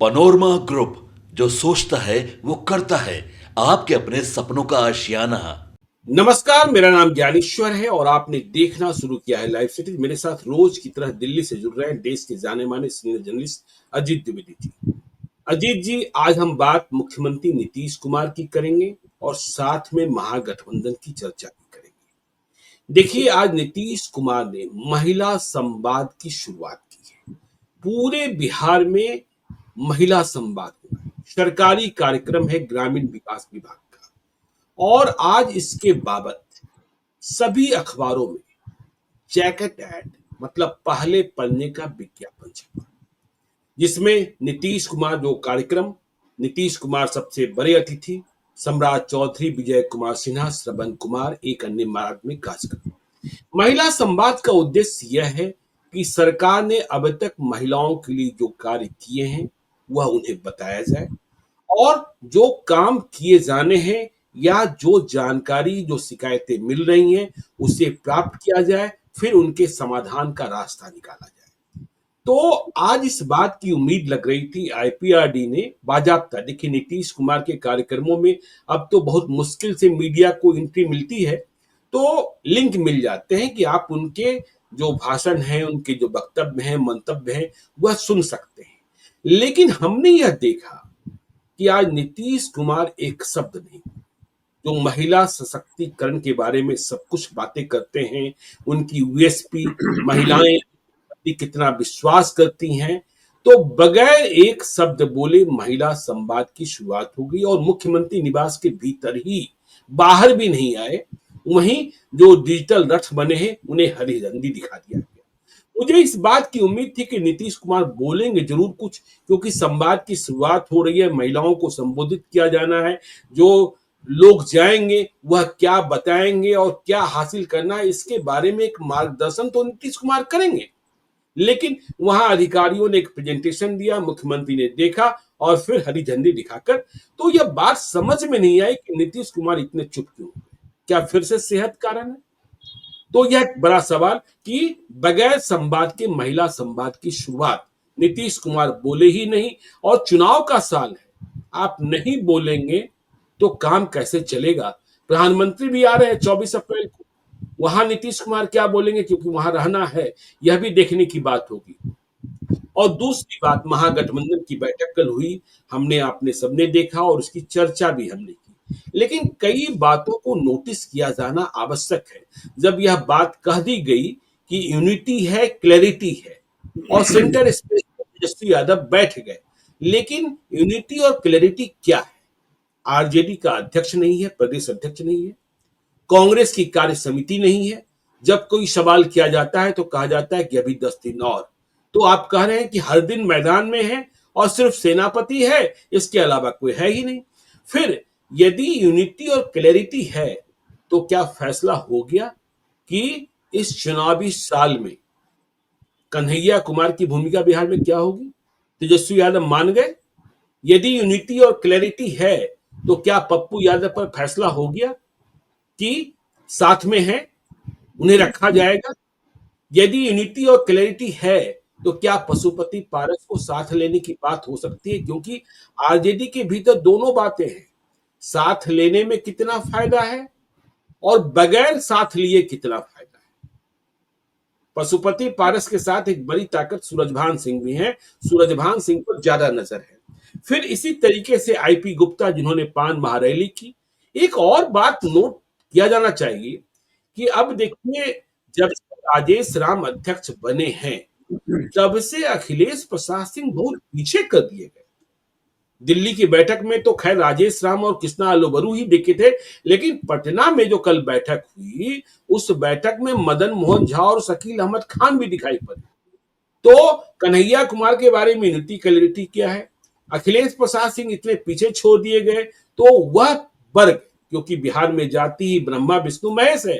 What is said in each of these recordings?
Panorama group, जो सोचता है वो करता है। आपके अपने सपनों का आशियाना। नमस्कार, मेरा नाम ज्ञानेश्वर है और आपने देखना शुरू किया है लाइव सिटी। मेरे साथ रोज की तरह दिल्ली से जुड़ रहे हैं देश के जाने माने सीनियर जर्नलिस्ट अजीत द्विवेदी जी। अजीत जी, आज हम बात मुख्यमंत्री नीतीश कुमार की करेंगे और साथ में महागठबंधन की चर्चा भी करेंगे। देखिए, आज नीतीश कुमार ने महिला संवाद की शुरुआत की है। पूरे बिहार में महिला संवाद हुआ है। सरकारी कार्यक्रम है ग्रामीण विकास विभाग का, और आज इसके बाबत सभी अखबारों में जैकेट ऐड, मतलब पहले पन्ने का विज्ञापन छपा, जिसमें नीतीश कुमार जो कार्यक्रम, नीतीश कुमार सबसे बड़े अतिथि, सम्राट चौधरी, विजय कुमार सिन्हा, श्रवण कुमार, एक अन्य मार्मिक कार्यक्रम। महिला संवाद का उद्देश्य यह है कि सरकार ने अब तक महिलाओं के लिए जो कार्य किए हैं वह उन्हें बताया जाए, और जो काम किए जाने हैं या जो जानकारी, जो शिकायतें मिल रही हैं उसे प्राप्त किया जाए, फिर उनके समाधान का रास्ता निकाला जाए। तो आज इस बात की उम्मीद लग रही थी, आईपीआरडी ने बाजाबता, देखिए नीतीश कुमार के कार्यक्रमों में अब तो बहुत मुश्किल से मीडिया को एंट्री मिलती है, तो लिंक मिल जाते हैं कि आप उनके जो भाषण हैं, उनके जो वक्तव्य हैं, मंतव्य हैं, वह सुन सकते हैं। लेकिन हमने यह देखा कि आज नीतीश कुमार एक शब्द नहीं, जो महिला सशक्तिकरण के बारे में सब कुछ बातें करते हैं, उनकी यूएसपी, महिलाएं कितना विश्वास करती हैं, तो बगैर एक शब्द बोले महिला संवाद की शुरुआत हो गई, और मुख्यमंत्री निवास के भीतर ही, बाहर भी नहीं आए। वहीं जो डिजिटल रथ बने हैं उन्हें हरी झंडी दिखा दिया गया। मुझे इस बात की उम्मीद थी कि नीतीश कुमार बोलेंगे जरूर कुछ, क्योंकि संवाद की शुरुआत हो रही है, महिलाओं को संबोधित किया जाना है। जो लोग जाएंगे वह क्या बताएंगे और क्या हासिल करना है, इसके बारे में एक मार्गदर्शन तो नीतीश कुमार करेंगे। लेकिन वहां अधिकारियों ने एक प्रेजेंटेशन दिया, मुख्यमंत्री ने देखा और फिर हरी झंडी दिखाकर, तो यह बात समझ में नहीं आई कि नीतीश कुमार इतने चुप क्यों। क्या फिर से सेहत कारण है? तो यह एक बड़ा सवाल कि बगैर संवाद के महिला संवाद की शुरुआत नीतीश कुमार बोले ही नहीं, और चुनाव का साल है, आप नहीं बोलेंगे तो काम कैसे चलेगा? प्रधानमंत्री भी आ रहे हैं 24 अप्रैल को, वहां नीतीश कुमार क्या बोलेंगे, क्योंकि वहां रहना है, यह भी देखने की बात होगी। और दूसरी बात, महागठबंधन की बैठक कल हुई, हमने आपने सबने देखा और उसकी चर्चा भी हमने की, लेकिन कई बातों को नोटिस किया जाना आवश्यक है। जब यह बात कह दी गई कि यूनिटी है, क्लैरिटी है, और सेंटर स्पेस पर तेजस्वी यादव बैठ गए, लेकिन यूनिटी और क्लैरिटी क्या है? आरजेडी का अध्यक्ष नहीं है, प्रदेश अध्यक्ष नहीं है, कांग्रेस की कार्य समिति नहीं है। जब कोई सवाल किया जाता है तो कहा जाता है कि अभी 10 दिन और। तो आप कह रहे हैं कि हर दिन मैदान में है और सिर्फ सेनापति है, इसके अलावा कोई है ही नहीं। फिर यदि यूनिटी और क्लैरिटी है, तो क्या फैसला हो गया कि इस चुनावी साल में कन्हैया कुमार की भूमिका बिहार में क्या होगी? तेजस्वी यादव मान गए। यदि यूनिटी और क्लैरिटी है, तो क्या पप्पू यादव पर फैसला हो गया कि साथ में है, उन्हें रखा जाएगा? यदि यूनिटी और क्लैरिटी है, तो क्या पशुपति पारस को साथ लेने की बात हो सकती है? क्योंकि आरजेडी के भीतर दोनों बातें हैं, साथ लेने में कितना फायदा है और बगैर साथ लिए कितना फायदा है। पशुपति पारस के साथ एक बड़ी ताकत सूरजभान सिंह भी है, सूरजभान सिंह पर ज्यादा नजर है। फिर इसी तरीके से आईपी गुप्ता, जिन्होंने पान महारैली की। एक और बात नोट किया जाना चाहिए कि अब देखिए, जब से राजेश राम अध्यक्ष बने हैं, तब से अखिलेश प्रसाद सिंह बहुत पीछे कर दिए गए। दिल्ली की बैठक में तो खैर राजेश राम और कृष्णा अलोबरू ही दिखे थे, लेकिन पटना में जो कल बैठक हुई, उस बैठक में मदन मोहन झा और शकील अहमद खान भी दिखाई पड़े। तो कन्हैया कुमार के बारे में यूनिटी क्लैरिटी क्या है? अखिलेश प्रसाद सिंह इतने पीछे छोड़ दिए गए, तो वह वर्ग, क्योंकि बिहार में जाति ही ब्रह्मा विष्णु महेश है,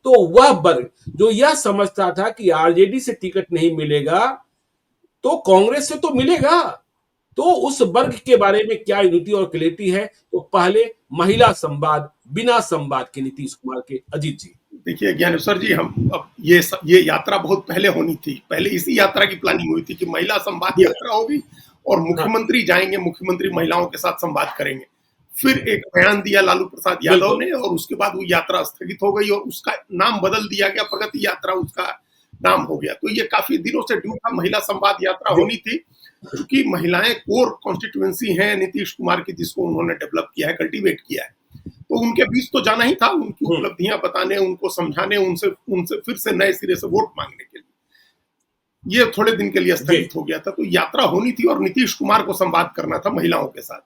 तो वह वर्ग जो यह समझता था कि आरजेडी से टिकट नहीं मिलेगा तो कांग्रेस से तो मिलेगा, तो उस वर्ग के बारे में क्या यूनिटी और क्लैरिटी है? तो पहले महिला संवाद, बिना संवाद के नीतीश कुमार के। अजीत जी, देखिए ज्ञानेश्वर जी, हम अब ये यात्रा बहुत पहले होनी थी। पहले इसी यात्रा की प्लानिंग हुई थी कि महिला संवाद यात्रा होगी और हाँ, मुख्यमंत्री जाएंगे, मुख्यमंत्री महिलाओं के साथ संवाद करेंगे। फिर एक बयान दिया लालू प्रसाद यादव बिल्कुल। ने और उसके बाद वो यात्रा स्थगित हो गई और उसका नाम बदल दिया गया, प्रगति यात्रा उसका नाम हो गया। तो ये काफी दिनों से ड्यू था, महिला संवाद यात्रा जी, होनी थी, क्योंकि महिलाएं कोर कॉन्स्टिट्यूएंसी हैं नीतीश कुमार की, जिसको उन्होंने डेवलप किया है, कल्टीवेट किया है। तो उनके बीच तो जाना ही था, उनकी हुँ, उपलब्धियां बताने, उनको समझाने, उनसे उनसे फिर से नए सिरे से वोट मांगने के लिए। ये थोड़े दिन के लिए जी, स्थगित हो गया था। तो यात्रा होनी थी और नीतीश कुमार को संवाद करना था महिलाओं के साथ।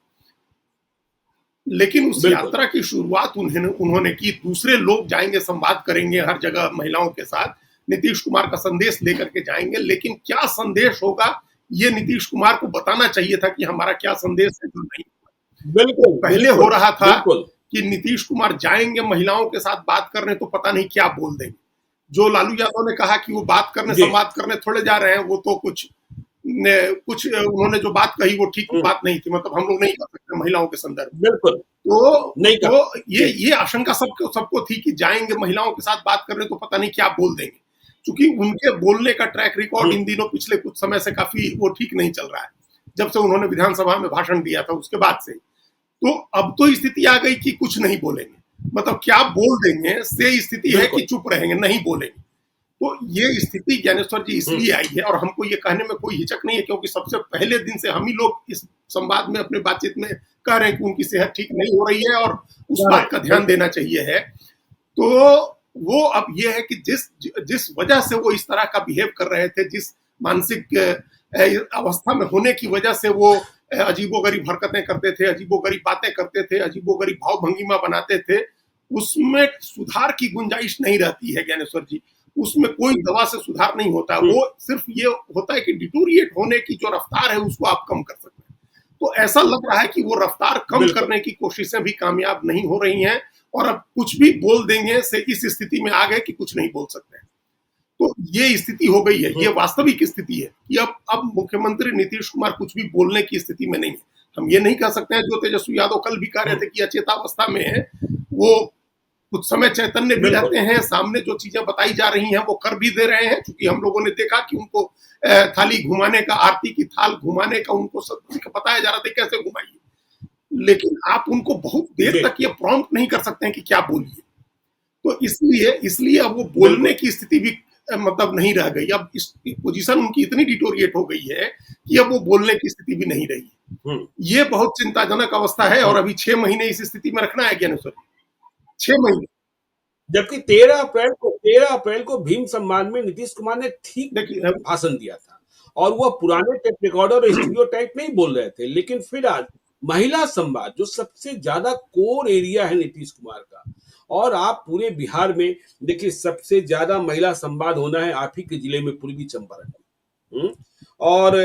लेकिन उस बिल्कुल। यात्रा की शुरुआत उन्होंने की, दूसरे लोग जाएंगे, संवाद करेंगे हर जगह महिलाओं के साथ, नीतीश कुमार का संदेश लेकर के जाएंगे। लेकिन क्या संदेश होगा, ये नीतीश कुमार को बताना चाहिए था कि हमारा क्या संदेश है, जो नहीं। बिल्कुल, पहले हो बिल्कुल, रहा था बिल्कुल। कि नीतीश कुमार जाएंगे महिलाओं के साथ बात करने, तो पता नहीं क्या बोल देंगे। जो लालू यादव ने कहा कि वो बात करने, जी, संवाद करने थोड़े जा रहे हैं, वो तो कुछ उन्होंने जो बात कही वो ठीक हुँ, बात नहीं थी, मतलब हम लोग नहीं कर सकते महिलाओं के संदर्भ में। बिल्कुल, तो नहीं कहा। तो ये आशंका सबको सबको थी कि जाएंगे महिलाओं के साथ बात करने, तो पता नहीं क्या बोल देंगे, क्योंकि उनके बोलने का ट्रैक रिकॉर्ड हुँ, इन दिनों पिछले कुछ समय से काफी वो ठीक नहीं चल रहा है, जब से उन्होंने विधानसभा में भाषण दिया था उसके बाद से। तो अब तो स्थिति आ गई कि कुछ नहीं बोलेंगे, मतलब क्या बोल देंगे से स्थिति है कि बिल्कुल। चुप रहेंगे, नहीं बोलेंगे। तो ये स्थिति ज्ञानेश्वर जी हुँ, इसलिए आई है, और हमको ये कहने में कोई हिचक नहीं है, क्योंकि सबसे पहले दिन से हम ही लोग इस संवाद में, अपने बातचीत में कह रहे हैं कि उनकी सेहत ठीक नहीं हो रही है और उस बात का ध्यान बिल्कुल, देना चाहिए है। तो वो अब ये है कि जिस जिस वजह से वो इस तरह का बिहेव कर रहे थे, जिस मानसिक अवस्था में होने की वजह से वो अजीबोगरीब हरकतें करते थे, अजीबोगरीब बातें करते थे, अजीबोगरीब भाव भंगिमा बनाते थे, उसमें सुधार की गुंजाइश नहीं रहती है ज्ञानेश्वर जी। उसमें कोई दवा से सुधार नहीं होता, हुँ, वो सिर्फ ये होता है कि डिटोरिएट होने की जो रफ्तार है उसको आप कम कर सकते हैं। तो ऐसा लग रहा है कि वो रफ्तार कम बिल्कुल। करने की कोशिशें भी कामयाब नहीं हो रही हैं, और अब कुछ भी बोल देंगे से इस स्थिति में आ गए कि कुछ नहीं बोल सकते हैं। तो ये स्थिति हो गई है, हुँ, ये वास्तविक स्थिति है कि अब मुख्यमंत्री नीतीश कुमार कुछ भी बोलने की स्थिति में नहीं है। हम ये नहीं कह सकते हैं, जो तेजस्वी यादव कल भी कह रहे हुँ, थे कि अचेतावस्था में है, वो कुछ समय चैतन्य भी बिल्कुल, रहते हैं, सामने जो चीजें बताई जा रही हैं वो कर भी दे रहे हैं, क्योंकि हम लोगों ने देखा कि उनको थाली घुमाने का, आरती की थाल घुमाने का उनको सब बताया जा रहा था कैसे घुमाइए। लेकिन आप उनको बहुत देर जी, तक ये प्रॉम्प्ट नहीं कर सकते हैं कि क्या बोलिए। तो इसलिए इसलिए अब वो बोलने बिल्कुल। की स्थिति भी मतलब नहीं रह गई। अब इस पोजीशन उनकी इतनी डिटोरिएट हो गई है कि अब वो बोलने की स्थिति भी नहीं रही है। हुँ, ये बहुत चिंताजनक अवस्था है, और हुँ। अभी 6 महीने इस स्थिति में रखना है ज्ञानेश्वर, 6 महीने। जबकि 13 अप्रैल को भीम सम्मान में नीतीश कुमार ने ठीक देखिए भाषण दिया था और वह पुराने टेप रिकॉर्डर और स्टीरियोटाइप नहीं बोल रहे थे। लेकिन फिर आज महिला संवाद जो सबसे ज्यादा कोर एरिया है नीतीश कुमार का, और आप पूरे बिहार में देखिए सबसे ज्यादा महिला संवाद होना है आप ही के जिले में, पूर्वी चंपारण में। और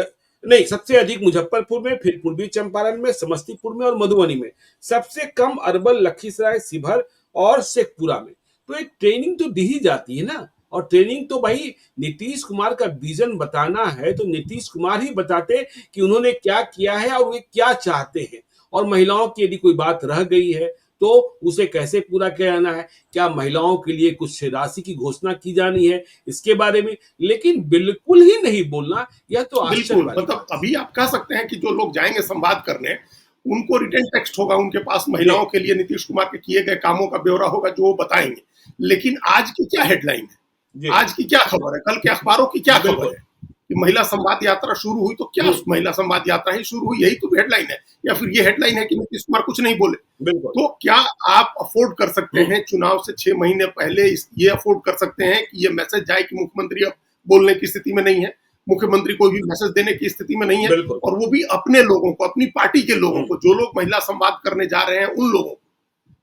नहीं, सबसे अधिक मुजफ्फरपुर में, फिर पूर्वी चंपारण में, समस्तीपुर में और मधुबनी में। सबसे कम अरवल, लखीसराय, शिवहर और शेखपुरा में। तो एक ट्रेनिंग तो दी ही जाती है ना, और ट्रेनिंग तो भाई नीतीश कुमार का विजन बताना है तो नीतीश कुमार ही बताते कि उन्होंने क्या किया है और वे क्या चाहते हैं, और महिलाओं की यदि कोई बात रह गई है तो उसे कैसे पूरा किया जाना है, क्या महिलाओं के लिए कुछ राशि की घोषणा की जानी है, इसके बारे में। लेकिन बिल्कुल ही नहीं बोलना, यह तो आश्चर्य बिल्कुल, वाली मतलब बात है। अभी आप कह सकते हैं कि जो लोग जाएंगे संवाद करने, उनको रिटन टेक्स्ट होगा उनके पास, जी, महिलाओं के लिए नीतीश कुमार के किए गए कामों का ब्यौरा होगा जो वो बताएंगे। लेकिन आज की क्या हेडलाइन है, जी, आज की क्या खबर है, कल के अखबारों की क्या खबर बिल्कुल। है कि महिला संवाद यात्रा शुरू हुई, तो क्या हुँ, महिला संवाद यात्रा ही शुरू हुई, यही तो हेडलाइन है। या फिर ये हेडलाइन है कि नीतीश कुमार कुछ नहीं बोले। बिल्कुल। तो क्या आप अफोर्ड कर सकते हुँ, हैं चुनाव से 6 महीने पहले ये अफोर्ड कर सकते हैं कि ये मैसेज जाए कि मुख्यमंत्री अब बोलने की स्थिति में नहीं है, मुख्यमंत्री कोई भी मैसेज देने की स्थिति में नहीं है, बिल्कुल। और वो भी अपने लोगों को, अपनी पार्टी के लोगों हुँ, को, जो लोग महिला संवाद करने जा रहे हैं उन लोगों को।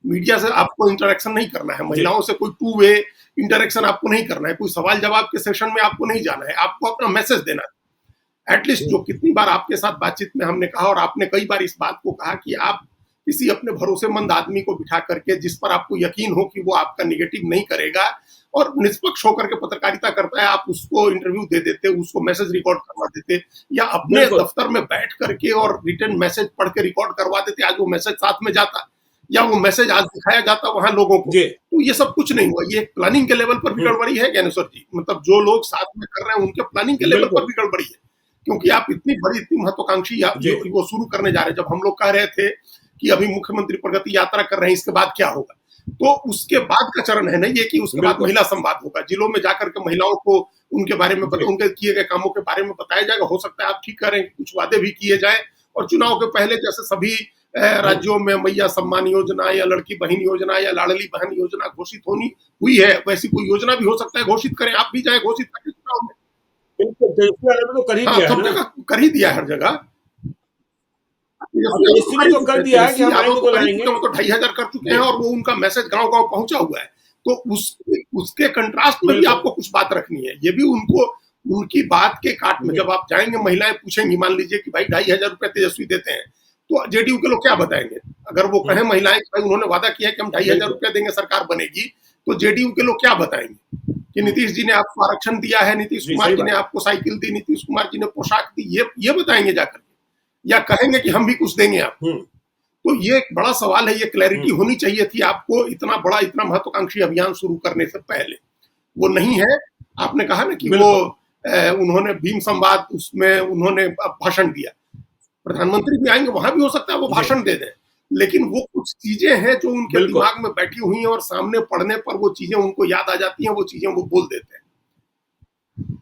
मीडिया से आपको इंटरेक्शन नहीं करना है, जी, महिलाओं से कोई टू वे इंटरेक्शन आपको नहीं करना है, कोई सवाल जवाब के सेशन में आपको नहीं जाना है, आपको अपना मैसेज देना है। एटलीस्ट जो हुँ, कितनी बार आपके साथ बातचीत में हमने कहा, और आपने कई बार इस बात को कहा कि आप किसी अपने भरोसेमंद आदमी को बिठा करके, जिस पर आपको यकीन हो कि वो आपका निगेटिव नहीं करेगा और निष्पक्ष होकर के पत्रकारिता करता है, आप उसको इंटरव्यू दे देते, उसको मैसेज रिकॉर्ड करवा देते, या अपने बिल्कुल। दफ्तर में बैठ करके और रिटर्न मैसेज पढ़ के रिकॉर्ड करवा देते। आज वो मैसेज साथ में जाता, या वो मैसेज आज दिखाया जाता वहां लोगों को। जी, तो ये सब कुछ नहीं हुआ, ये प्लानिंग के लेवल पर भी हुँ, गड़बड़ी है ज्ञानेश्वर जी, मतलब जो लोग साथ में कर रहे हैं उनके प्लानिंग के लेवल पर बिल्कुल। भी गड़बड़ी है। क्योंकि आप इतनी बड़ी, इतनी महत्वाकांक्षी जी वो शुरू करने जा रहे हैं। जब हम लोग कह रहे थे कि अभी मुख्यमंत्री प्रगति यात्रा कर रहे हैं, इसके बाद क्या होगा, तो उसके बाद का चरण है ना ये, कि उसके बाद बिल्कुल महिला संवाद होगा, जिलों में जाकर के महिलाओं को उनके बारे में जी उनके किए गए कामों के बारे में बताया जाएगा। हो सकता है आप ठीक कह रहे हैं कि कुछ वादे भी किए जाए, और चुनाव के पहले जैसे सभी राज्यों में मैया सम्मान योजना या लड़की बहन योजना या लाडली बहन योजना घोषित होनी हुई है, वैसी कोई योजना भी हो सकता है घोषित करें, आप भी जाए घोषित करें चुनाव में। बिल्कुल, तेजस्वी वाले में तो कर ही हाँ, दिया है सब ना। जगह कर ही दिया है, हर जगह। और तेजस्वी यादव तेजस्वी ने तो कर दिया है कि हम आएंगे तो कर ही लाएंगे। चुके हैं, वो तो 2,500 कर चुके हैं, और वो उनका मैसेज गांव-गांव पहुंचा हुआ है। तो उसके कंट्रास्ट में भी बिल्कुल आपको कुछ बात रखनी है। ये भी उनको उनकी बात के काट में जी जब आप जाएंगे, महिलाएं पूछेंगी, मान लीजिए कि भाई 2,500 रुपए तेजस्वी देते हैं, तो जेडीयू के लोग क्या बताएंगे? अगर वो कहें महिलाएं कि भाई उन्होंने वादा किया कि हम 2,500 बिल्कुल रुपया देंगे, सरकार बनेगी, तो जेडीयू के लोग क्या बताएंगे कि नीतीश जी ने आपको आरक्षण दिया है, नीतीश जी कुमार सही जी ने बात आपको साइकिल दी, नीतीश कुमार जी ने पोशाक दी, ये बताएंगे जाकर के, या कहेंगे कि हम भी कुछ देंगे आपको? हम्म तो ये एक बड़ा सवाल है, ये क्लैरिटी हम्म होनी चाहिए थी आपको इतना बड़ा, इतना महत्वाकांक्षी अभियान शुरू करने से पहले। वो नहीं है। आपने कहा ना कि वो बिल्कुल उन्होंने भीम संवाद, उसमें उन्होंने भाषण दिया, प्रधानमंत्री भी आएंगे, वहां भी हो सकता है वो जी भाषण दे दें, लेकिन वो कुछ चीजें हैं जो उनके बिल्कुल दिमाग में बैठी हुई हैं, और सामने पढ़ने पर वो चीजें उनको याद आ जाती हैं, वो चीजें वो बोल देते हैं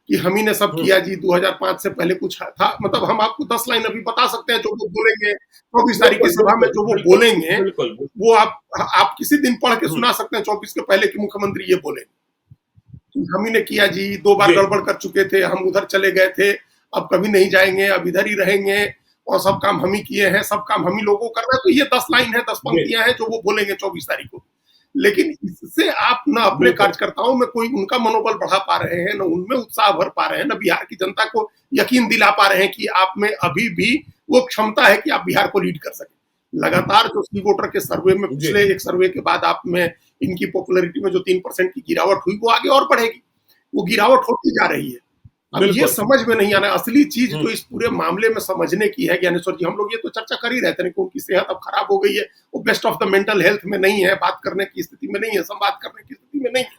कि हम ही ने सब हम्म किया जी, 2005 से पहले कुछ था। मतलब हम आपको 10 लाइन अभी बता सकते हैं जो वो बोलेंगे 24 तारीख की बिल्कुल सभा में, बिल्कुल जो वो बिल्कुल बोलेंगे, बिल्कुल वो आप किसी दिन पढ़ के हम्म सुना सकते हैं 24 के पहले कि मुख्यमंत्री ये बोले कि हम ही ने किया जी, 2 बार जी गड़बड़ कर चुके थे, हम उधर चले गए थे, अब कभी नहीं जाएंगे, अब इधर ही रहेंगे, और सब काम हम ही किए हैं, सब काम हम ही लोगों को कर रहे हैं। तो ये 10 लाइन है, 10 जी पंक्तियां हैं जो वो बोलेंगे 24 तारीख को। लेकिन इससे आप ना अपने बिल्कुल कार्यकर्ताओं में कोई उनका मनोबल बढ़ा पा रहे हैं, ना उनमें उत्साह भर पा रहे हैं, ना बिहार की जनता को यकीन दिला पा रहे हैं कि आप में अभी भी वो क्षमता है कि आप बिहार को लीड कर सकें। लगातार जो सी वोटर के सर्वे में, जी पिछले एक सर्वे के बाद आप में इनकी पॉपुलैरिटी में जो 3% की गिरावट हुई, वो आगे और बढ़ेगी, वो गिरावट होती जा रही है। अब ये बिल्कुल समझ में नहीं आना, असली चीज हम्म जो इस पूरे मामले में समझने की है ज्ञानेश्वर जी, हम लोग ये तो चर्चा कर ही रहे थे कि उनकी सेहत अब खराब हो गई है, वो best of the mental health में नहीं है, बात करने की स्थिति में नहीं है, संवाद करने की स्थिति में नहीं है।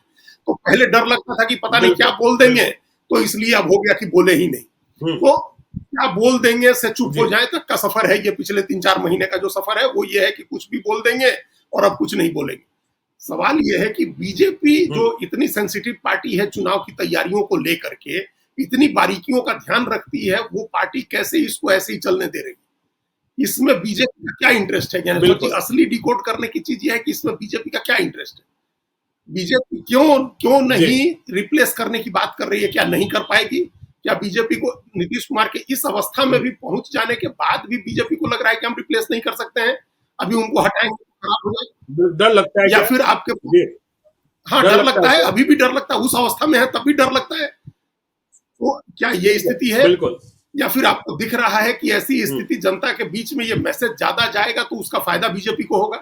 तो पहले डर लगता था कि पता नहीं क्या बिल्कुल बोल देंगे, बिल्कुल तो इसलिए अब हो गया कि बोले ही नहीं। तो क्या बोल देंगे से चुप हो जी जाए तक का सफर है ये। पिछले 3-4 महीने का जो सफर है वो ये है कि कुछ भी बोल देंगे और अब कुछ नहीं बोलेंगे। सवाल ये है कि बीजेपी जो इतनी सेंसिटिव पार्टी है चुनाव की तैयारियों को लेकर के, इतनी बारीकियों का ध्यान रखती है, वो पार्टी कैसे इसको ऐसे ही चलने दे रही? इसमें बीजेपी का क्या इंटरेस्ट है? ज्ञानेश्वर जी, बिल्कुल असली डिकोड करने की चीज ये है कि इसमें बीजेपी का क्या इंटरेस्ट है? बीजेपी क्यों क्यों जी नहीं रिप्लेस करने की बात कर रही है? क्या नहीं कर पाएगी? क्या बीजेपी को नीतीश कुमार के इस अवस्था में भी पहुंच जाने के बाद भी बीजेपी को लग रहा है कि हम रिप्लेस नहीं कर सकते हैं, अभी उनको हटाएंगे तो खराब हो जाएगा? डर लगता है या क्या फिर आपके, जी हाँ, डर डर लगता लगता है है, क्या अभी भी डर लगता है, उस अवस्था में है तब भी डर लगता है। तो क्या ये स्थिति है? बिल्कुल या फिर आपको दिख रहा है कि ऐसी हम्म स्थिति जनता के बीच में ये मैसेज ज्यादा जाएगा तो उसका फायदा बीजेपी को होगा?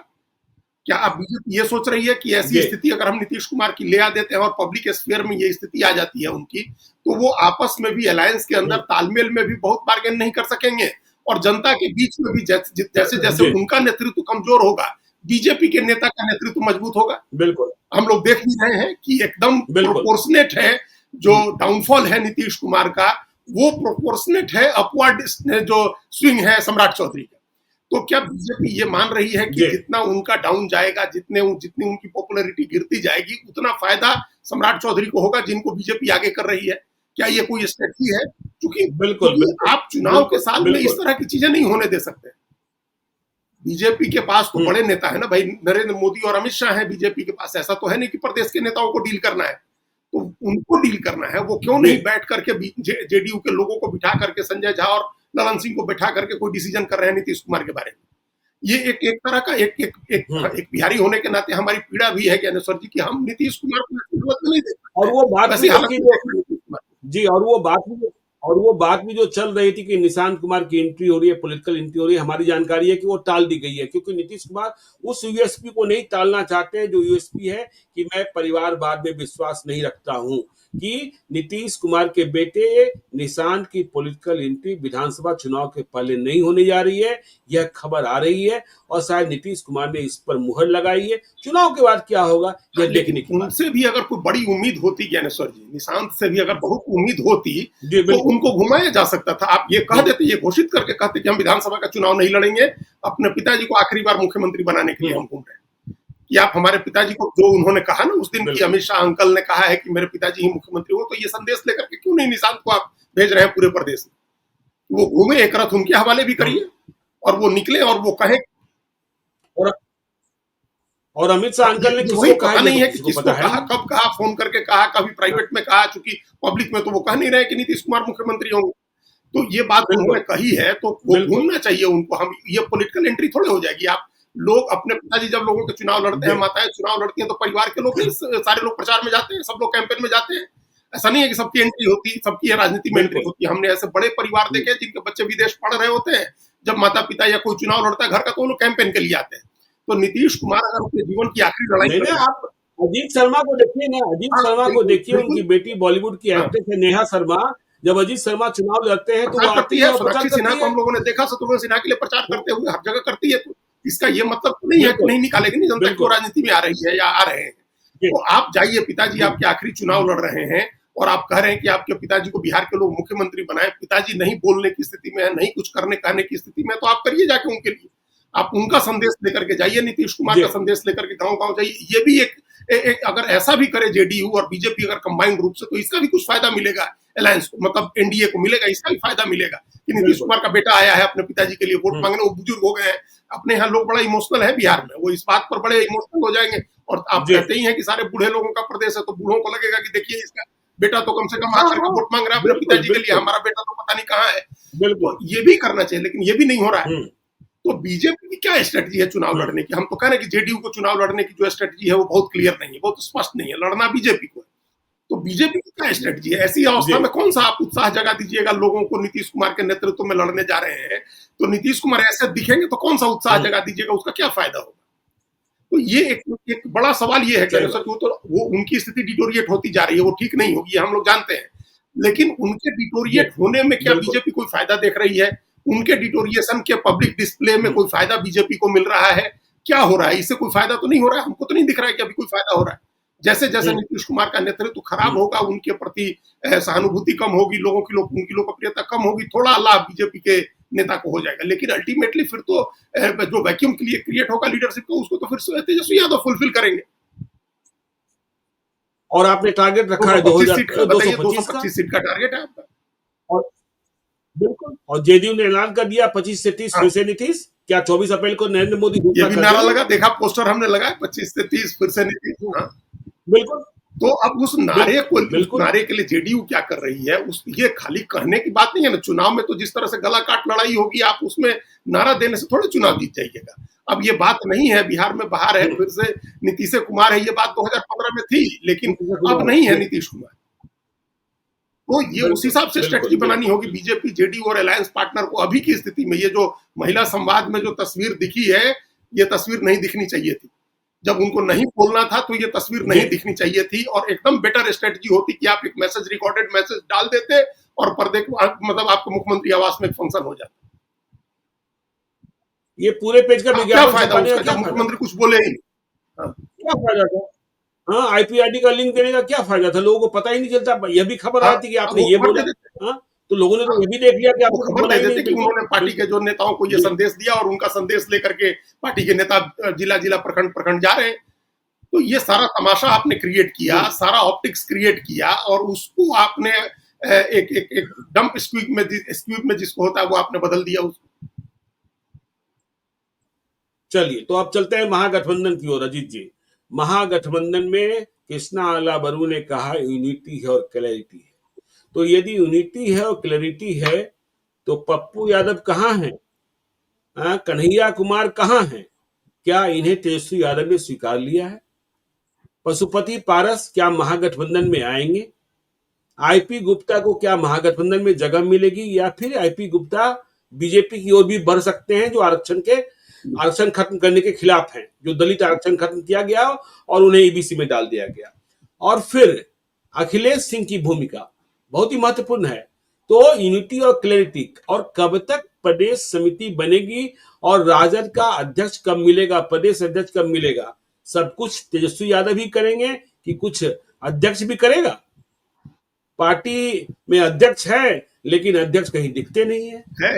क्या आप बीजेपी ये सोच रही है कि ऐसी जी स्थिति अगर हम नीतीश कुमार की ले आ देते हैं और पब्लिक स्फीयर में ये स्थिति आ जाती है उनकी, तो वो आपस में भी अलायंस के अंदर तालमेल में भी बहुत बार्गेन नहीं कर सकेंगे, और जनता के बीच में भी जैसे जैसे जी उनका नेतृत्व कमजोर होगा, बीजेपी के नेता का नेतृत्व मजबूत होगा। बिल्कुल हम लोग देख भी रहे हैं कि एकदम बिल्कुल प्रोपोर्शनेट है जो डाउनफॉल है नीतीश कुमार का, वो प्रोपोर्शनेट है अपवर्ड जो स्विंग है सम्राट चौधरी का। तो क्या बीजेपी ये मान रही है कि जी जितना उनका डाउन जाएगा, जितनी उनकी पॉपुलैरिटी गिरती जाएगी, उतना फायदा सम्राट चौधरी को होगा जिनको बीजेपी आगे कर रही है? क्या ये कोई स्ट्रेटजी है? क्योंकि बिल्कुल क्योंकि बिल्कुल आप चुनाव के बिल्कुल साल में इस बिल्कुल तरह की चीजें नहीं होने दे सकते। बीजेपी के पास तो बड़े नेता है ना भाई, नरेंद्र मोदी और अमित शाह है बीजेपी के पास, ऐसा तो है नहीं कि प्रदेश के नेताओं को डील करना है। तो उनको डील करना है, वो क्यों नहीं जी बैठ करके जेडीयू के लोगों को बिठा करके, संजय झा और ललन सिंह को बिठा करके कोई डिसीजन कर रहे हैं नीतीश कुमार के बारे में? ये एक तरह का एक बिहारी होने के नाते हमारी पीड़ा भी है ज्ञानेश्वर जी कि हम नीतीश कुमार को ऐसी हालत में नहीं देख और सकते, वो बात वैसी भी हालत कि में जो देख रहे हैं नीतीश कुमार को। जी और वो बात भी जो चल रही थी कि निशांत कुमार की एंट्री हो रही है, पॉलिटिकल एंट्री हो रही है, हमारी जानकारी है कि वो टाल दी गई है, क्योंकि नीतीश कुमार उस यूएसपी को नहीं टालना चाहते हैं जो यूएसपी है कि मैं परिवारवाद में विश्वास नहीं रखता हूं। कि नीतीश कुमार के बेटे निशांत की पॉलिटिकल एंट्री विधानसभा चुनाव के पहले नहीं होने जा रही है। यह खबर आ रही है और शायद नीतीश कुमार ने इस पर मुहर लगाई है। चुनाव के बाद क्या होगा यह देखने की बात। उनसे भी अगर कोई बड़ी उम्मीद होती ज्ञानेश्वर जी, निशांत से भी अगर बहुत उम्मीद होती जी, तो बिल्कुल। उनको घुमाया जा सकता था। आप ये कह देते, ये घोषित करके कहते कि हम विधानसभा का चुनाव नहीं लड़ेंगे, अपने पिताजी को आखिरी बार मुख्यमंत्री बनाने के लिए हम घूम रहे हैं। कि आप हमारे पिताजी को, जो उन्होंने कहा ना उस दिन कि अमित शाह अंकल ने कहा है कि मेरे पिताजी ही मुख्यमंत्री हो, तो ये संदेश लेकर के क्यों नहीं निशांत को आप भेज रहे हैं पूरे प्रदेश में? वो घूमे, एक रथ उनके हवाले भी करिए और वो निकले और वो कहे। और अमित शाह अंकल ने वही किसको पता कहा, नहीं है ये कि तो किसको पता है कहा, कब कहा, फोन करके कहा, कभी प्राइवेट में कहा, चूंकि पब्लिक में तो वो कह नहीं रहे कि नीतीश कुमार मुख्यमंत्री होंगे। तो ये बात उन्होंने कही है तो वो घूमना चाहिए उनको। हम ये पॉलिटिकल एंट्री थोड़े हो जाएगी। आप लोग, अपने पिताजी जब लोगों के चुनाव लड़ते हैं, माताएं चुनाव लड़ती हैं, तो परिवार के लोग नहीं सारे लोग प्रचार में जाते हैं, सब लोग कैंपेन में जाते हैं। ऐसा नहीं है कि सबकी एंट्री होती, सबकी राजनीति में एंट्री होती है। हमने ऐसे बड़े परिवार देखे जिनके बच्चे विदेश पढ़ रहे होते हैं, जब माता पिता या कोई चुनाव लड़ता है घर का, तो वो लोग कैंपेन के लिए आते हैं। तो नीतीश कुमार अगर अपने जीवन की आखिरी लड़ाई नहीं, आप अजीत शर्मा को देखिए ना, अजीत शर्मा को देखिए, उनकी बेटी बॉलीवुड की एक्ट्रेस है नेहा शर्मा। जब अजीत शर्मा चुनाव लड़ते हैं तो वो आती है, सोनाक्षी सिन्हा को हम लोगों ने देखा, शत्रुघ्न सिन्हा के लिए प्रचार करते हुए हर जगह करती है। तो इसका ये मतलब नहीं है कि नहीं निकालेगी, नहीं जनता की राजनीति में आ रही है या आ रहे हैं। तो आप जाइए, पिताजी आपके आखिरी चुनाव लड़ रहे हैं और आप कह रहे हैं कि आपके पिताजी को बिहार के लोग मुख्यमंत्री बनाए, पिताजी नहीं बोलने की स्थिति में है, नहीं कुछ करने कहने की स्थिति में, तो आप करिए जाके उनके लिए। आप उनका संदेश लेकर के जाइए, नीतीश कुमार का संदेश लेकर के गांव गांव जाइए। ये भी एक अगर ऐसा भी करे जेडीयू और बीजेपी अगर कंबाइंड रूप से, तो इसका भी कुछ फायदा मिलेगा अलायंस को, मतलब एनडीए को मिलेगा, इसका भी फायदा मिलेगा कि नीतीश कुमार का बेटा आया है अपने पिताजी के लिए वोट मांगने। वो बुजुर्ग हो गए हैं, अपने यहाँ लोग बड़ा इमोशनल है बिहार में, वो इस बात पर बड़े इमोशनल हो जाएंगे। और आप कहते ही हैं कि सारे बूढ़े लोगों का प्रदेश है, तो बूढ़ों को लगेगा कि देखिए इसका बेटा तो कम से कम आकर के वोट मांग रहा है अपने पिताजी के लिए, हमारा बेटा तो पता नहीं कहाँ है। बिल्कुल, ये भी करना चाहिए, लेकिन ये भी नहीं हो रहा है। तो बीजेपी की क्या स्ट्रेटजी है चुनाव लड़ने की? हम तो कह रहे हैं कि जेडीयू को चुनाव लड़ने की जो स्ट्रेटजी है वो बहुत क्लियर नहीं है, बहुत स्पष्ट नहीं है। लड़ना बीजेपी को है, तो बीजेपी की क्या स्ट्रेटजी है? ऐसी अवस्था में कौन सा आप उत्साह जगा दीजिएगा लोगों को? नीतीश कुमार के नेतृत्व में लड़ने जा रहे हैं, तो नीतीश कुमार ऐसे दिखेंगे तो कौन सा उत्साह जगा दीजिएगा? उसका क्या फायदा होगा? तो ये एक बड़ा सवाल ये है कि तो वो उनकी स्थिति डिटोरिएट होती जा रही है, वो ठीक नहीं होगी, हम लोग जानते हैं। लेकिन उनके डिटोरिएट होने में क्या बीजेपी कोई फायदा देख रही है? उनके डिटोरिएशन के पब्लिक डिस्प्ले में कोई फायदा बीजेपी को मिल रहा है? क्या हो रहा है? इससे कोई फायदा तो नहीं हो रहा है, हमको तो नहीं दिख रहा है कि अभी कोई फायदा हो रहा है। जैसे जैसे नीतीश कुमार का नेतृत्व खराब होगा, उनके प्रति सहानुभूति कम होगी, उनकी लोकप्रियता कम होगी, थोड़ा लाभ बीजेपी के नेता को हो जाएगा। लेकिन अल्टीमेटली फिर तो जो वैक्यूम के लिए क्रिएट होगा लीडरशिप को, उसको तो फिर तेजस्वी यादव फुलफिल करेंगे। और आपने टारगेट रखा है 225 सीट का टारगेट है आपका। और बिल्कुल, और जेडीयू ने ऐलान कर दिया 25 से 30 फिर से नीतीश। क्या 24 अप्रैल को नरेंद्र मोदी ये भी नारा लगा, देखा पोस्टर हमने लगाया 25 से 30 फिर से नीतीश। बिल्कुल। तो अब उस नारे को, नारे के लिए जेडीयू क्या कर रही है? ये खाली कहने की बात नहीं है ना। चुनाव में तो जिस तरह से गला काट लड़ाई होगी, आप उसमें नारा देने से थोड़े चुनाव जीत जाइएगा। अब ये बात नहीं है बिहार में बाहर है, फिर से नीतीश कुमार है, ये बात 2015 में थी, लेकिन अब नहीं है नीतीश कुमार। तो ये उस हिसाब से स्ट्रेटजी बनानी होगी बीजेपी, जेडीयू और अलायंस पार्टनर को। अभी की स्थिति में ये जो महिला संवाद में जो तस्वीर दिखी है, ये तस्वीर नहीं दिखनी चाहिए थी। जब उनको नहीं बोलना था तो ये तस्वीर नहीं दिखनी चाहिए थी, और एकदम बेटर स्ट्रेटजी होती कि आप एक मैसेज, रिकॉर्डेड मैसेज डाल देते और पर्दे मतलब आपके मुख्यमंत्री आवास में फंक्शन हो जाता। ये पूरे पेज का विज्ञापन, क्या फायदा उसका जब मुख्यमंत्री कुछ बोले ही नहीं? क्या फायदा था? हाँ, आईपीआईडी का लिंक देने का क्या फायदा था? लोगों को पता ही नहीं चलता। यह भी खबर आती कि आपने ये बोला, तो लोगों ने तो ये भी देख लिया कि आपको खबर दे देते कि उन्होंने पार्टी के जो नेताओं को ये संदेश दिया, और उनका संदेश लेकर के पार्टी के नेता जिला जिला प्रखंड प्रखंड जा रहे हैं। तो ये सारा तमाशा आपने क्रिएट किया, सारा ऑप्टिक्स क्रिएट किया, और उसको आपने एक डंप स्क्वीप में जिसको होता है वो आपने बदल दिया उसको। चलिए, तो अब चलते हैं महागठबंधन की ओर। अजीत जी, महागठबंधन में कृष्णा आला बरू ने कहा यूनिटी है और क्लैरिटी है। तो यदि यूनिटी है और क्लैरिटी है तो पप्पू यादव कहाँ हैं? कन्हैया कुमार कहाँ हैं? क्या इन्हें तेजस्वी यादव ने स्वीकार लिया है? पशुपति पारस क्या महागठबंधन में आएंगे? आईपी गुप्ता को क्या महागठबंधन में जगह मिलेगी, या फिर आईपी गुप्ता बीजेपी की ओर भी बढ़ सकते हैं, जो आरक्षण खत्म करने के खिलाफ हैं, जो दलित आरक्षण खत्म किया गया और उन्हें ईबीसी में डाल दिया गया? और फिर अखिलेश सिंह की भूमिका बहुत ही महत्वपूर्ण है। तो यूनिटी और क्लैरिटी, और कब तक प्रदेश समिति बनेगी और राजद का अध्यक्ष कब मिलेगा, प्रदेश अध्यक्ष कब मिलेगा, सब कुछ तेजस्वी यादव ही करेंगे कि कुछ अध्यक्ष भी करेगा? पार्टी में अध्यक्ष है लेकिन अध्यक्ष कहीं दिखते नहीं है। है।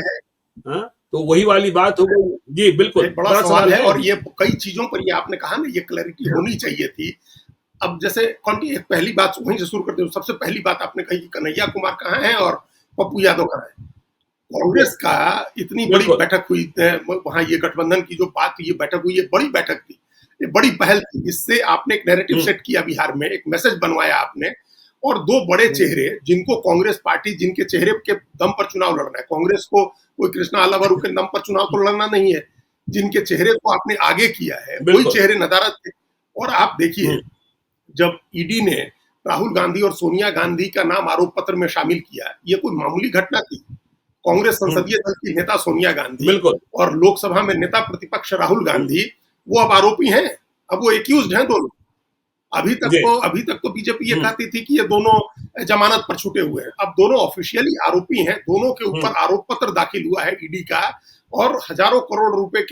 हाँ, तो वही वाली बात हो गई जी। बिल्कुल एक बड़ा सवाल है और ये कई चीजों पर ये आपने कहा ना, ये क्लैरिटी होनी चाहिए थी। अब जैसे पहली बात वहीं से शुरू करते हैं। सबसे पहली बात आपने कही कि कन्हैया कुमार कहाँ है और पप्पू यादव कहाँ है। कांग्रेस का इतनी बड़ी बैठक हुई वहां, ये गठबंधन की जो बात, ये बैठक हुई, ये बड़ी बैठक थी, ये बड़ी पहल थी। इससे आपने एक नैरेटिव सेट किया बिहार में, एक मैसेज बनवाया आपने, और दो बड़े चेहरे जिनको कांग्रेस पार्टी, जिनके चेहरे के दम पर चुनाव लड़ना है। कांग्रेस को कोई कृष्णा अलावरू के दम पर चुनाव तो लड़ना नहीं है, जिनके चेहरे को आपने आगे किया है वही चेहरे नदारद थे। और आप देखिए, जब ईडी ने राहुल गांधी और सोनिया गांधी का नाम आरोप पत्र में शामिल किया, ये कोई मामूली घटना थी। कांग्रेस संसदीय दल की नेता सोनिया गांधी और लोकसभा में नेता प्रतिपक्ष राहुल गांधी, वो अब आरोपी हैं, अब वो एक्यूज्ड हैं दोनों। अभी तक तो बीजेपी ये कहती थी कि ये दोनों जमानत पर छूटे हुए हैं, अब दोनों ऑफिशियली आरोपी हैं। दोनों के ऊपर आरोप पत्र दाखिल हुआ है ईडी का, और हजारों करोड़ रुपए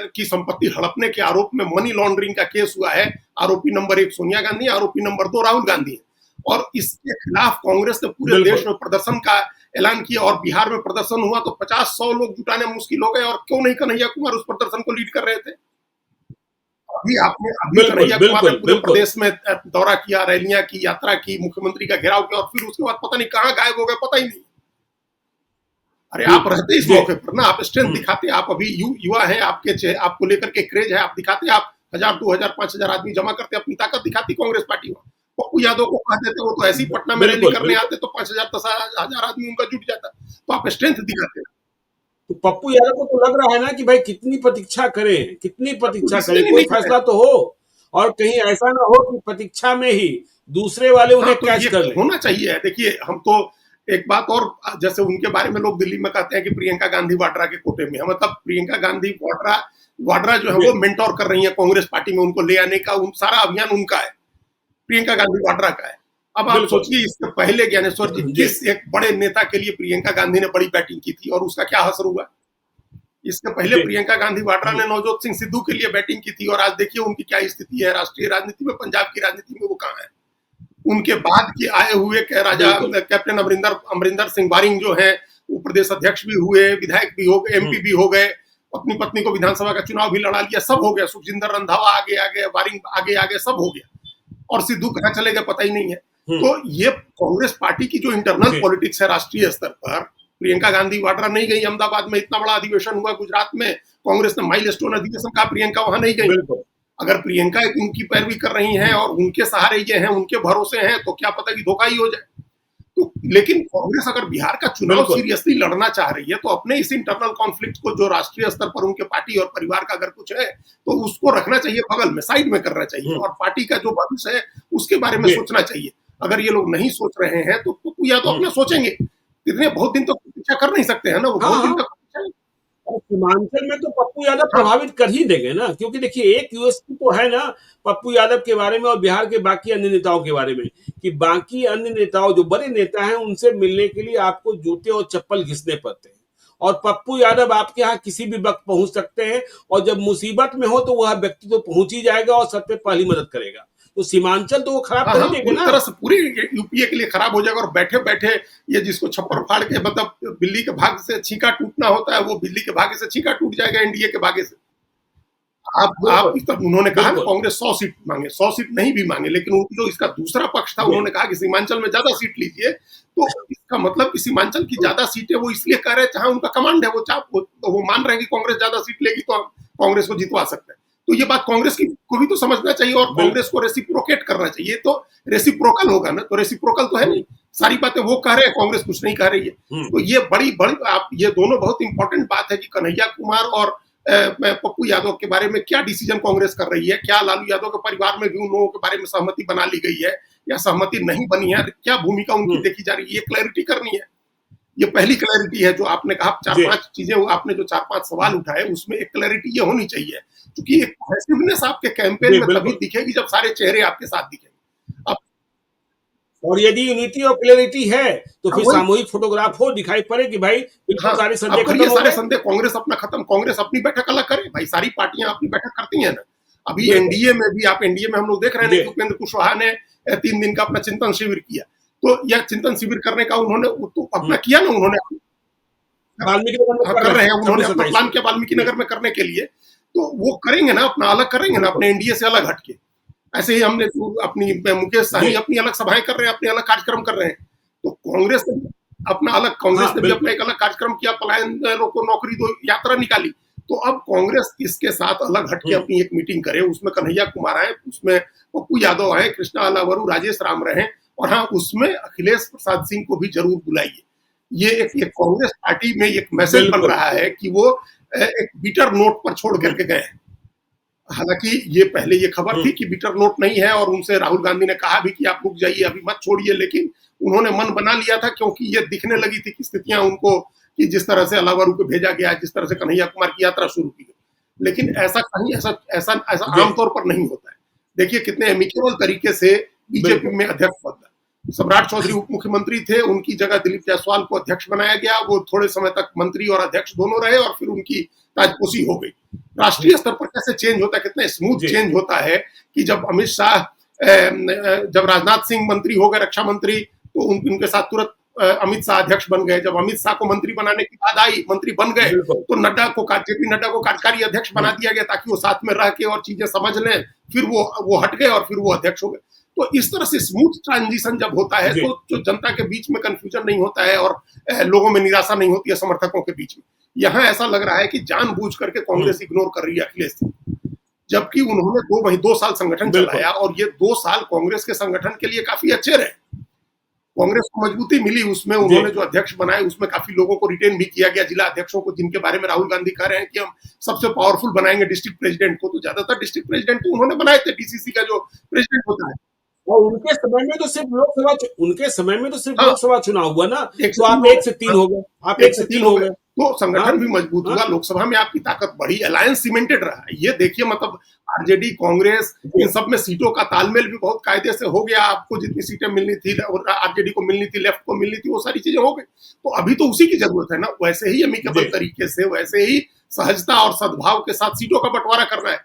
की संपत्ति हड़पने के आरोप में मनी लॉन्ड्रिंग का केस हुआ है। आरोपी नंबर 1 सोनिया गांधी, आरोपी नंबर 2 राहुल गांधी है। और इसके खिलाफ कांग्रेस ने पूरे देश में प्रदर्शन का ऐलान किया, और बिहार में प्रदर्शन हुआ तो 50-100 लोग जुटाने मुश्किल हो गए। और क्यों नहीं कन्हैया कुमार उस प्रदर्शन को लीड कर रहे थे? अभी कन्हैया कुमार ने पूरे प्रदेश में दौरा किया, रैलियां की, यात्रा की, मुख्यमंत्री का घेराव किया, और फिर उसके बाद पता नहीं कहां गायब हो गए, पता ही नहीं। अरे आप रहते इस मौके पर ना, आप स्ट्रेंथ दिखाते, आप अभी युवा है, आपको लेकर के क्रेज है, आप दिखाते, आप 1000, 2000, 5000 आदमी जमा करते, अपनी ताकत दिखाती कांग्रेस पार्टी में। पप्पू यादव को कह देते, वो तो ऐसी पटना में रैली करने आते तो 5000, 10,000 आदमी उनका जुट जाता। तो आप स्ट्रेंथ दिखाते। तो पप्पू यादव को तो लग रहा है ना कि भाई कितनी प्रतीक्षा करें, कोई फैसला तो हो, और कहीं ऐसा ना हो कि प्रतीक्षा में ही दूसरे वाले उन्हें कैच कर लें। होना चाहिए। देखिए, हम तो एक बात और, जैसे उनके बारे में लोग दिल्ली में कहते हैं कि प्रियंका गांधी वाड्रा के कोटे में है, मतलब प्रियंका गांधी वाड्रा जो है वो मेंटोर कर रही है कांग्रेस पार्टी में, उनको ले आने का सारा अभियान उनका है, प्रियंका गांधी वाड्रा का है। अब आप सोचिए, इससे पहले ज्ञानेश्वर जी, जिस एक बड़े नेता के लिए प्रियंका गांधी ने बड़ी बैटिंग की थी, और उसका क्या असर हुआ। इसके पहले प्रियंका गांधी वाड्रा ने नवजोत सिंह सिद्धू के लिए बैटिंग की थी, और आज देखिए उनकी क्या स्थिति है राष्ट्रीय राजनीति में, पंजाब की राजनीति में वो कहाँ है। उनके बाद के आए हुए राजा कैप्टन अमरिंदर सिंह वारिंग जो है, वो प्रदेश अध्यक्ष भी हुए, विधायक भी हो गए, एमपी भी हो गए, अपनी पत्नी को विधानसभा का चुनाव भी लड़ा लिया, सब हो गया। सुखजिंदर रंधावा आगे आगे, वारिंग आगे आगे, सब हो गया। और सिद्धू कहाँ चले गए पता ही नहीं है। तो ये कांग्रेस पार्टी की जो इंटरनल पॉलिटिक्स है राष्ट्रीय स्तर पर, प्रियंका गांधी वाड्रा नहीं गई अहमदाबाद में, इतना बड़ा अधिवेशन हुआ गुजरात में, कांग्रेस ने माइलस्टोन अधिवेशन कहा, प्रियंका वहां नहीं गई। अगर प्रियंका उनकी पैरवी कर रही हैं और उनके सहारे ये हैं, उनके भरोसे हैं, तो क्या पता कि धोखा ही हो जाए। तो लेकिन कांग्रेस अगर बिहार का चुनाव सीरियसली लड़ना चाह रही है, तो अपने इस इंटरनल कॉन्फ्लिक्ट को, जो राष्ट्रीय स्तर पर उनके पार्टी और परिवार का अगर कुछ है, तो उसको रखना चाहिए बगल में, साइड में करना चाहिए, और पार्टी का जो भविष्य है उसके बारे में सोचना चाहिए। अगर ये लोग नहीं सोच रहे हैं तो या तो अपना सोचेंगे, इतने बहुत दिन तक पीछा कर नहीं सकते हैं ना, वो बहुत दिन तक। सीमांचल में तो पप्पू यादव प्रभावित कर ही देंगे ना, क्योंकि देखिए एक यूएसपी तो है ना पप्पू यादव के बारे में और बिहार के बाकी अन्य नेताओं के बारे में, कि बाकी अन्य नेताओं, जो बड़े नेता हैं, उनसे मिलने के लिए आपको जूते और चप्पल घिसने पड़ते हैं, और पप्पू यादव आपके यहाँ किसी भी वक्त पहुंच सकते हैं, और जब मुसीबत में हो तो वह व्यक्ति तो पहुंच ही जाएगा और सबसे पहली मदद करेगा। तो सीमांचल तो वो खराब कर ही देंगे ना, तरह से पूरी यूपीए के लिए खराब हो जाएगा। और बैठे बैठे ये जिसको छप्पर फाड़ के, मतलब बिल्ली के भाग्य से छींका टूटना होता है, वो बिल्ली के भाग्य से छींका टूट जाएगा एनडीए के भाग्य से। आप तब उन्होंने कहा ना कांग्रेस 100 सीट मांगे, 100 सीट नहीं भी मांगे, लेकिन जो इसका दूसरा पक्ष था, उन्होंने कहा कि सीमांचल में ज्यादा सीट लीजिए। तो इसका मतलब कि सीमांचल की ज्यादा सीटें वो इसलिए कह रहे हैं, जहां उनका कमांड है, वो मान रहे हैं कि कांग्रेस ज्यादा सीट लेगी तो हम कांग्रेस को जितवा सकते हैं। तो ये बात कांग्रेस को भी तो समझना चाहिए, और कांग्रेस को रेसिप्रोकेट करना चाहिए। तो रेसिप्रोकल होगा ना, तो रेसिप्रोकल तो है नहीं, सारी बातें वो कह रहे हैं, कांग्रेस कुछ नहीं कह रही है। तो ये बड़ी ये दोनों बहुत इंपॉर्टेंट बात है कि कन्हैया कुमार और पप्पू यादव के बारे में क्या डिसीजन कांग्रेस कर रही है, क्या लालू यादव के परिवार में भी उन लोगों के बारे में सहमति बना ली गई है या सहमति नहीं बनी है, क्या भूमिका उनकी देखी जा रही है, ये क्लैरिटी करनी है। ये पहली क्लैरिटी है जो आपने कहा, 4-5 चीजें, आपने जो 4-5 सवाल उठाए, उसमें एक क्लैरिटी ये होनी चाहिए, क्योंकि एक कोहेसिवनेस आपके कैंपेन में तभी दिखेगी जब सारे चेहरे आपके साथ दिखेंगे। अब और यदि यूनिटी और क्लियरिटी है तो हाँ, फिर वही सामूहिक फोटोग्राफ हो, दिखाई पड़े कि भाई बिल्कुल हाँ, सारे अब संदेह करिए खत्म हो सारे गए। संदेह, कांग्रेस अपना खत्म, कांग्रेस अपनी बैठक अलग करे भाई, सारी पार्टियां अपनी बैठक करती हैं ना। अभी बिल्कुल एनडीए में भी, आप एनडीए में हम लोग देख रहे हैं जी कि उपेंद्र कुशवाहा ने 3 दिन का अपना चिंतन शिविर किया। तो यह चिंतन शिविर करने का उन्होंने तो अपना किया ना, उन्होंने वाल्मीकि नगर में हाँ, कर कर रहे रहे हैं हैं, उन्होंने छब्बीस अपना सत्ताईस प्लान को। किया वाल्मीकि जी नगर में करने के लिए। तो वो करेंगे ना, अपना अलग करेंगे ना, बिल्कुल अपने एनडीए से अलग हटके। ऐसे ही हमने अपनी मुकेश जी सहनी अपनी अलग सभाएं कर रहे हैं, अपने अलग कार्यक्रम कर रहे हैं। तो कांग्रेस ने अपना अलग, कांग्रेस हाँ ने भी अपना बिल्कुल एक अलग कार्यक्रम किया, पलायन को नौकरी दो यात्रा निकाली। तो अब कांग्रेस इसके साथ अलग हटके हम्म अपनी एक मीटिंग करे, उसमें कन्हैया कुमार आए, उसमें पप्पू यादव आए, कृष्णा अलावरू, राजेश राम रहे, और हाँ, उसमें अखिलेश प्रसाद सिंह को भी जरूर बुलाइए। ये एक कांग्रेस पार्टी में एक मैसेज बन बिल्कुल रहा है कि वो एक बिटर नोट पर छोड़ हम्म करके गए हैं। हालांकि ये पहले ये खबर थी हम्म कि बिटर नोट नहीं है, और उनसे राहुल गांधी ने कहा भी कि आप रुक जाइए, अभी मत छोड़िए, लेकिन उन्होंने मन बना लिया था, क्योंकि ये दिखने लगी थी कि स्थितियां उनको, कि जिस तरह से अलावरू को भेजा गया, जिस तरह से कन्हैया कुमार की यात्रा शुरू की गई। लेकिन ऐसा कहीं, ऐसा ऐसा ऐसा जी आमतौर पर नहीं होता है। देखिए कितने एमिकेबल तरीके से बीजेपी बिल्कुल में अध्यक्ष बदला। सम्राट चौधरी उप मुख्यमंत्री थे, उनकी जगह दिलीप जायसवाल को अध्यक्ष बनाया गया, वो थोड़े समय तक मंत्री और अध्यक्ष दोनों रहे, और फिर उनकी ताजपोशी हो गई। राष्ट्रीय स्तर पर कैसे चेंज होता है, कितना स्मूथ जी चेंज होता है, कि जब अमित शाह जब राजनाथ सिंह मंत्री हो गए, रक्षा मंत्री, तो उनके साथ तुरंत अमित शाह अध्यक्ष बन गए। जब अमित शाह को मंत्री बनाने की बात आई, मंत्री बन गए, बिल्कुल तो जेपी नड्डा को कार्यकारी अध्यक्ष बना दिया गया, ताकि वो साथ में रह के और चीजें समझ लें। फिर वो हट गए और फिर वो अध्यक्ष हो गए। तो इस तरह से स्मूथ ट्रांजिशन जब होता है, जी तो जो जनता के बीच में कंफ्यूजन नहीं होता है, और लोगों में निराशा नहीं होती है समर्थकों के बीच में। यहाँ ऐसा लग रहा है कि जानबूझ करके कांग्रेस इग्नोर कर रही है अखिलेश सिंह, जबकि उन्होंने 2 साल संगठन बिल्कुल चलाया, और ये 2 साल कांग्रेस के संगठन के लिए काफी अच्छे रहे। कांग्रेस को मजबूती मिली उसमें, जी उन्होंने जो अध्यक्ष बनाए उसमें काफी लोगों को रिटेन भी किया गया, जिला अध्यक्षों को, जिनके बारे में राहुल गांधी कह रहे हैं कि हम सबसे पावरफुल बनाएंगे डिस्ट्रिक्ट प्रेसिडेंट को। तो ज्यादातर डिस्ट्रिक्ट प्रेसिडेंट तो उन्होंने बनाए थे, डीसीसी का जो प्रेसिडेंट होता है। और उनके समय में तो सिर्फ हाँ, लोकसभा चुनाव हुआ ना, एक से तो तीन आप हो एक से गए, तीन हाँ, हो गए, आप एक एक से से तीन तीन हो हो गए, गए। तो हाँ संगठन भी मजबूत हाँ हुआ, लोकसभा में आपकी ताकत बढ़ी, अलायंस सीमेंटेड रहा। ये देखिए, मतलब आरजेडी, कांग्रेस, जी इन सब में सीटों का तालमेल भी बहुत कायदे से हो गया। आपको जितनी सीटें मिलनी थी, और आरजेडी को मिलनी थी, लेफ्ट को मिलनी थी, वो सारी चीजें हो गई। तो अभी तो उसी की जरूरत है ना, वैसे ही जी अमिकेबल तरीके से, वैसे ही सहजता और सद्भाव के साथ सीटों का बंटवारा करना है।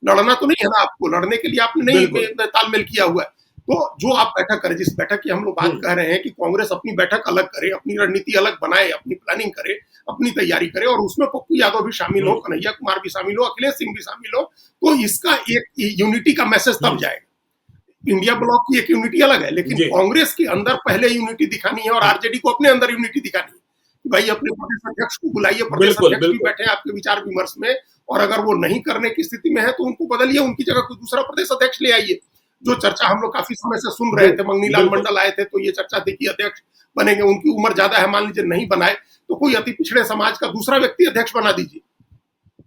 लड़ना तो नहीं है ना आपको, लड़ने के लिए आपने बिल्कुल नहीं तालमेल किया हुआ है। तो जो आप बैठक करें, जिस बैठक की हम लोग बात कह रहे हैं, कि कांग्रेस अपनी बैठक अलग करे, अपनी रणनीति अलग बनाए, अपनी प्लानिंग करे, अपनी तैयारी करे, और उसमें पप्पू यादव भी शामिल हो, हम्म कन्हैया कुमार भी शामिल हो, अखिलेश सिंह भी शामिल हो। तो इसका एक यूनिटी का मैसेज तब हम्म जाएगा। इंडिया ब्लॉक की एक यूनिटी अलग है, लेकिन जी कांग्रेस के अंदर पहले यूनिटी दिखानी है, और हम्म, आरजेडी को अपने अंदर यूनिटी दिखानी है, कि भाई अपने प्रदेश अध्यक्ष को बुलाइए, प्रदेश बिल्कुल अध्यक्ष भी बिल्कुल बैठे हैं आपके विचार विमर्श में, और अगर वो नहीं करने की स्थिति में है, तो उनको बदलिए, उनकी जगह कोई दूसरा प्रदेश अध्यक्ष ले आइए। जो चर्चा हम लोग काफी समय से सुन रहे थे, मंगनी लाल बिल्कुल मंडल आए थे, तो ये चर्चा थी कि अध्यक्ष बनेंगे, उनकी उम्र ज्यादा है, मान लीजिए नहीं बनाए, तो कोई अति पिछड़े समाज का दूसरा व्यक्ति अध्यक्ष बना दीजिए।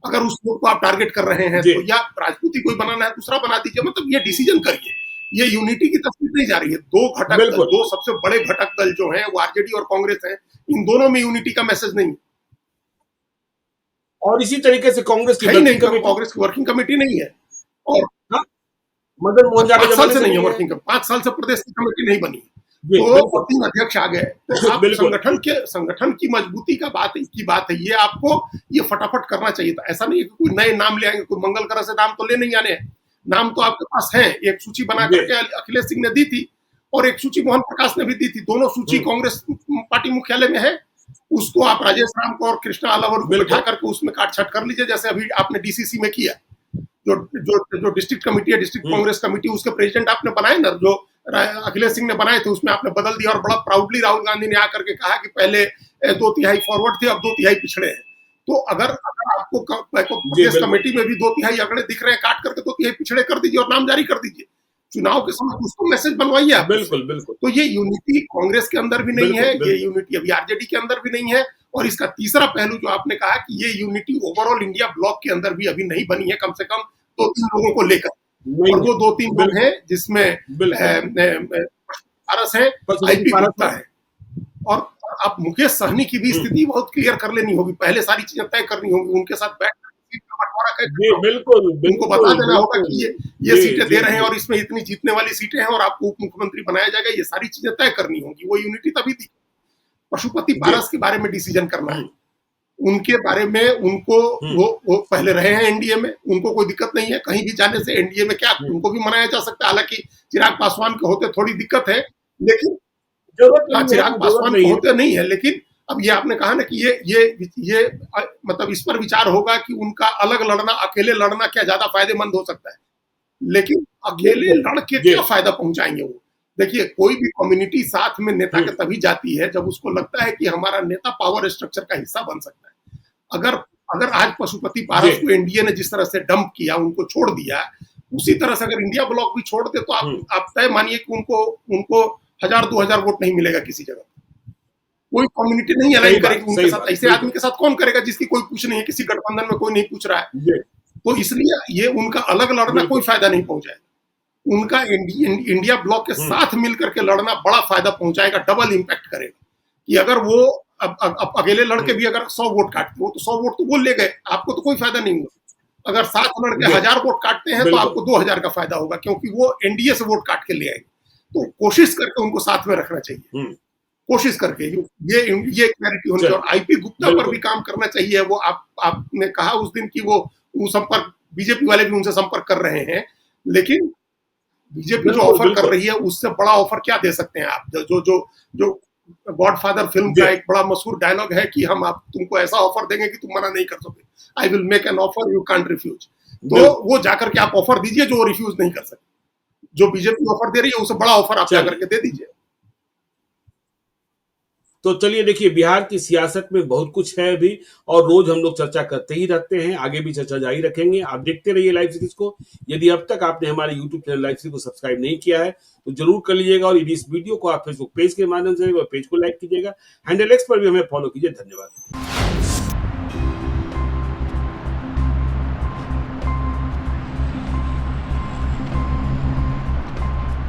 अगर उस लोग को आप टारगेट कर रहे हैं जी तो, या राजपूती कोई बनाना है, दूसरा बना दीजिए। मतलब ये डिसीजन करिए। ये यूनिटी की तस्वीर नहीं जा रही है। दो घटक दल, बिल्कुल दो सबसे बड़े घटक दल जो हैं, वो आरजेडी और कांग्रेस हैं। इन दोनों में यूनिटी का मैसेज नहीं है। और इसी तरीके से कांग्रेस की है ही नहीं, वर्किंग कमेटी कांग्रेस की वर्किंग कमेटी नहीं है, और हाँ मदन मोहन झा के 5 साल जमाने से से नहीं है नहीं है। वर्किंग कमेटी, 5 साल से प्रदेश की कमेटी नहीं बनी। जी तो बिल्कुल 3 अध्यक्ष आ गए, तो आप बिल्कुल संगठन की मजबूती की बात है। ये आपको ये फटाफट करना चाहिए था। ऐसा नहीं है कि कोई नए नाम ले आएंगे, कोई मंगल ग्रह से नाम तो ले नहीं आने हैं। नाम तो आपके पास है, एक सूची बना जी करके अखिलेश सिंह ने दी थी, और एक सूची मोहन प्रकाश ने भी दी थी। दोनों सूची कांग्रेस पार्टी मुख्यालय में है। उसको आप राजेश राम को और कृष्णा अलावर को बिठा बिल्कुल करके उसमें काट छाट कर लीजिए, जैसे अभी आपने डीसीसी में किया। जो जो डिस्ट्रिक्ट कमेटी है, डिस्ट्रिक्ट कांग्रेस कमेटी, उसके प्रेसिडेंट आपने बनाए ना, जो अखिलेश सिंह ने बनाए थे, उसमें आपने बदल दिया, और बड़ा प्राउडली राहुल गांधी ने आकर के कहा कि पहले 2/3 फॉरवर्ड थे, अब 2/3 पिछड़े हैं। तो अगर आपको जी प्रदेश बिल्कुल कमेटी में भी 2/3 अगड़े दिख रहे हैं, काट करके 2/3 पिछड़े कर दीजिए, और नाम जारी कर दीजिए। चुनाव के समय उसको मैसेज बनवाइए आप उससे। बिल्कुल बिल्कुल तो ये यूनिटी कांग्रेस के अंदर भी नहीं है, बिल्कुल ये बिल्कुल यूनिटी अभी आरजेडी के अंदर भी नहीं है। और इसका तीसरा पहलू जो आपने कहा, कि ये यूनिटी ओवरऑल इंडिया ब्लॉक के अंदर भी अभी नहीं बनी है, कम से कम 2-3 लोगों को लेकर। नहीं और है वो 2-3 लोग बिल्कुल हैं, जिसमें बिल्कुल पारस है, पशुपति आईपी पारस गुप्ता है है, और आप मुकेश सहनी की भी स्थिति बहुत क्लियर कर लेनी होगी। पहले सारी चीजें तय करनी होगी, उनके साथ बैठ बंटवारा कैसे जी, करोगे? बिल्कुल, उनको बता बिल्कुल, देना होगा कि बिल्कुल। ये जी, सीटें जी, दे रहे हैं जी। और इसमें इतनी जीतने वाली सीटें हैं और आपको उप मुख्यमंत्री बनाया जाएगा, ये सारी चीजें तय करनी होंगी। वो यूनिटी तभी थी। पशुपति जी। पारस के बारे में डिसीजन करना है। हुँ, उनके बारे में उनको हुँ, वो पहले रहे हैं एनडीए में, उनको कोई दिक्कत नहीं है, कहीं भी जाने से एनडीए में क्या हुँ। उनको भी मनाया जा सकता है। हालाँकि चिराग पासवान के होते थोड़ी दिक्कत है, लेकिन ज़रूरत हाँ, नहीं है, चिराग ज़रूरत पासवान नहीं को है। होते नहीं है, लेकिन अब ये आपने कहा ना कि ये मतलब इस पर विचार होगा कि उनका अलग लड़ना, अकेले लड़ना क्या ज़्यादा फ़ायदेमंद हो सकता है। लेकिन अकेले बिल्कुल। लड़ के जी। क्या फ़ायदा पहुँचाएँगे वो? देखिए, कोई भी कम्युनिटी साथ में नेता हुँ, के तभी जाती है, जब उसको लगता है कि हमारा नेता पावर स्ट्रक्चर का हिस्सा बन सकता है। अगर अगर आज पशुपति जी। पारस को एनडीए ने जिस तरह से डंप किया, उनको छोड़ दिया, उसी तरह से अगर इंडिया ब्लॉक भी छोड़ दे, तो हुँ, आप तय मानिए कि उनको उनको 1000-2000 वोट नहीं मिलेगा किसी जगह। कोई कम्युनिटी नहीं अलाइन करेगी उनके सही साथ। बात, ऐसे बिल्कुल। आदमी के साथ कौन करेगा जिसकी कोई पूछ नहीं है, किसी गठबंधन में कोई नहीं पूछ रहा है। जी, तो इसलिए ये उनका अलग लड़ना कोई बिल्कुल। फायदा नहीं पहुंचाएगा। उनका इंडिया ब्लॉक के हुँ, साथ मिलकर के लड़ना बड़ा फायदा पहुंचाएगा, डबल इम्पैक्ट करेगा। कि अगर वो अब अकेले लड़के हुँ। भी अगर 100 वोट काटते हो, तो 100 वोट तो वो ले गए, आपको तो कोई फायदा नहीं हुआ। अगर साथ लड़के जी, 1000 वोट काटते हैं, तो बिल्कुल। आपको 2000 का फायदा होगा, क्योंकि वो एनडीए से वोट काट के ले आएंगे। तो कोशिश करके उनको साथ में रखना चाहिए। हुँ, कोशिश करके ये क्लैरिटी होनी चाहिए। चलिए, और आईपी गुप्ता पर भी बिल्कुल। काम करना चाहिए। वो आपने कहा उस दिन कि वो संपर्क, बीजेपी वाले भी उनसे संपर्क कर रहे हैं, लेकिन बीजेपी जो बिल्कुल, ऑफर कर बिल्कुल। रही है, उससे बड़ा ऑफर क्या दे सकते हैं आप? जो गॉडफादर फिल्म जी, का एक बड़ा मशहूर डायलॉग है कि हम आप तुमको ऐसा ऑफर देंगे कि तुम मना नहीं कर सकोगे। I will make an offer you can't refuse. तो बिल्कुल। वो जाकर के आप ऑफर दीजिए जो वो रिफ्यूज नहीं कर सकते। जो बीजेपी ऑफर दे रही है, उससे बड़ा ऑफर आप जाकर चलिए, के दे दीजिए। तो चलिए देखिए बिहार की सियासत में बहुत कुछ है अभी और रोज हम लोग चर्चा करते ही रहते हैं, आगे भी चर्चा जारी रखेंगे। आप देखते रहिए लाइव सीरीज को। यदि अब तक आपने हमारे यूट्यूब चैनल लाइव सीरीज को सब्सक्राइब नहीं किया है, तो जरूर कर लीजिएगा और यदि इस वीडियो को आप फेसबुक पेज के माध्यम से पेज को लाइक कीजिएगा। हैंडल एक्स पर भी हमें फॉलो कीजिए। धन्यवाद।